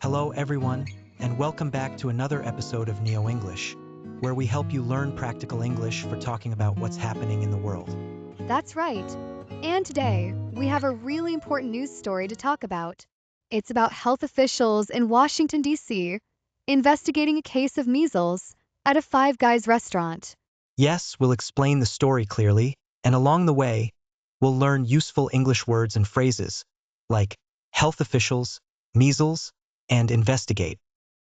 Hello, everyone, and welcome back to another episode of NeoEnglish, where we help you learn practical English for talking about what's happening in the world. That's right. And today, we have a really important news story to talk about. It's about health officials in Washington, D.C., investigating a case of measles at a Five Guys restaurant. Yes, we'll explain the story clearly, and along the way, we'll learn useful English words and phrases like health officials, measles, and investigate.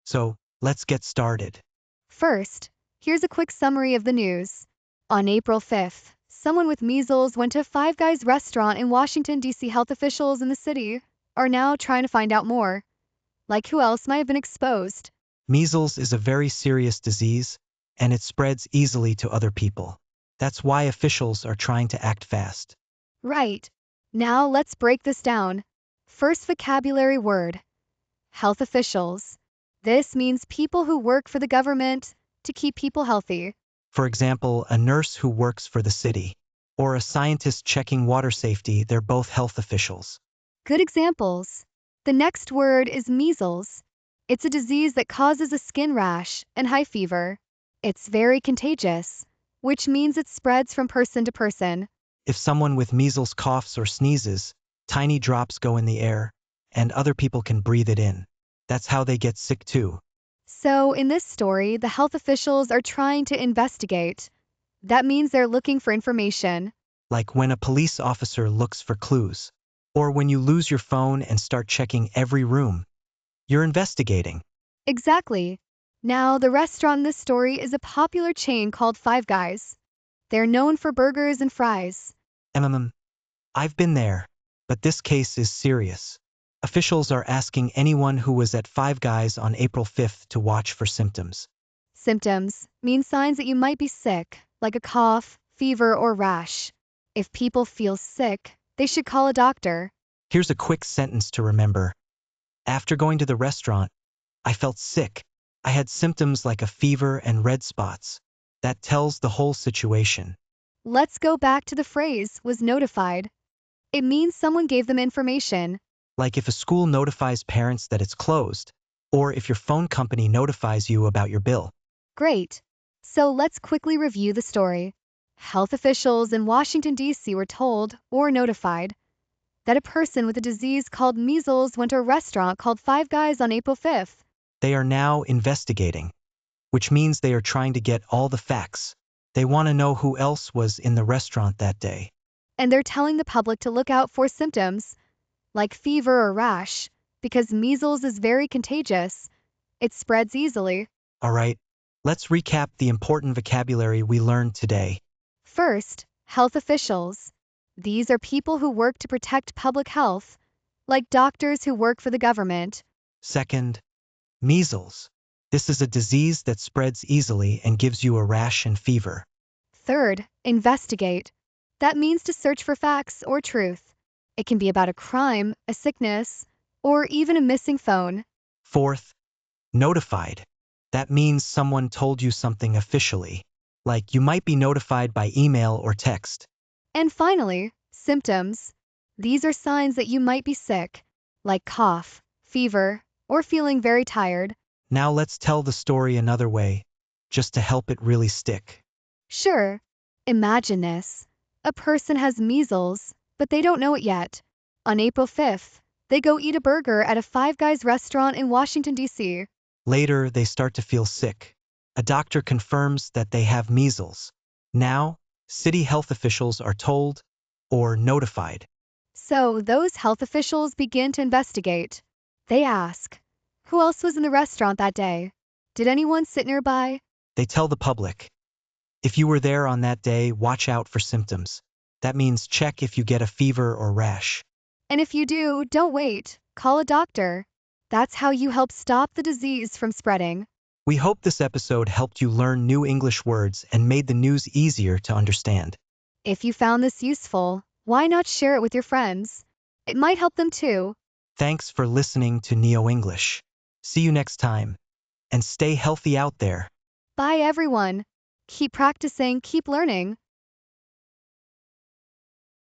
So, let's get started. First, here's a quick summary of the news. On April 5th, someone with measles went to Five Guys restaurant in Washington, D.C. Health officials in the city are now trying to find out more. Like who else might have been exposed? Measles is a very serious disease, and it spreads easily to other people. That's why officials are trying to act fast. Right. Now let's break this down. First vocabulary word. Health officials. This means people who work for the government to keep people healthy. For example, a nurse who works for the city, or a scientist checking water safety, they're both health officials. Good examples. The next word is measles. It's a disease that causes a skin rash and high fever. It's very contagious, which means it spreads from person to person. If someone with measles coughs or sneezes, tiny drops go in the air, and other people can breathe it in. That's how they get sick too. So, in this story, the health officials are trying to investigate. That means they're looking for information. Like when a police officer looks for clues, or when you lose your phone and start checking every room. You're investigating. Exactly. Now, the restaurant in this story is a popular chain called Five Guys. They're known for burgers and fries. I've been there, but this case is serious. Officials are asking anyone who was at Five Guys on April 5th to watch for symptoms. Symptoms mean signs that you might be sick, like a cough, fever, or rash. If people feel sick, they should call a doctor. Here's a quick sentence to remember. After going to the restaurant, I felt sick. I had symptoms like a fever and red spots. That tells the whole situation. Let's go back to the phrase was notified. It means someone gave them information. Like if a school notifies parents that it's closed, or if your phone company notifies you about your bill. Great. So let's quickly review the story. Health officials in Washington, D.C. were told, or notified, that a person with a disease called measles went to a restaurant called Five Guys on April 5th. They are now investigating, which means they are trying to get all the facts. They want to know who else was in the restaurant that day. And they're telling the public to look out for symptoms, like fever or rash, because measles is very contagious. It spreads easily. All right, let's recap the important vocabulary we learned today. First, health officials. These are people who work to protect public health, like doctors who work for the government. Second, measles. This is a disease that spreads easily and gives you a rash and fever. Third, investigate. That means to search for facts or truth. It can be about a crime, a sickness, or even a missing phone. Fourth, notified. That means someone told you something officially, like you might be notified by email or text. And finally, symptoms. These are signs that you might be sick, like cough, fever, or feeling very tired. Now let's tell the story another way, just to help it really stick. Sure, imagine this. A person has measles, but they don't know it yet. On April 5th, they go eat a burger at a Five Guys restaurant in Washington, D.C. Later, they start to feel sick. A doctor confirms that they have measles. Now, city health officials are told or notified. So those health officials begin to investigate. They ask, who else was in the restaurant that day? Did anyone sit nearby? They tell the public. If you were there on that day, watch out for symptoms. That means check if you get a fever or rash. And if you do, don't wait. Call a doctor. That's how you help stop the disease from spreading. We hope this episode helped you learn new English words and made the news easier to understand. If you found this useful, why not share it with your friends? It might help them too. Thanks for listening to Neo English. See you next time. And stay healthy out there. Bye everyone. Keep practicing, keep learning.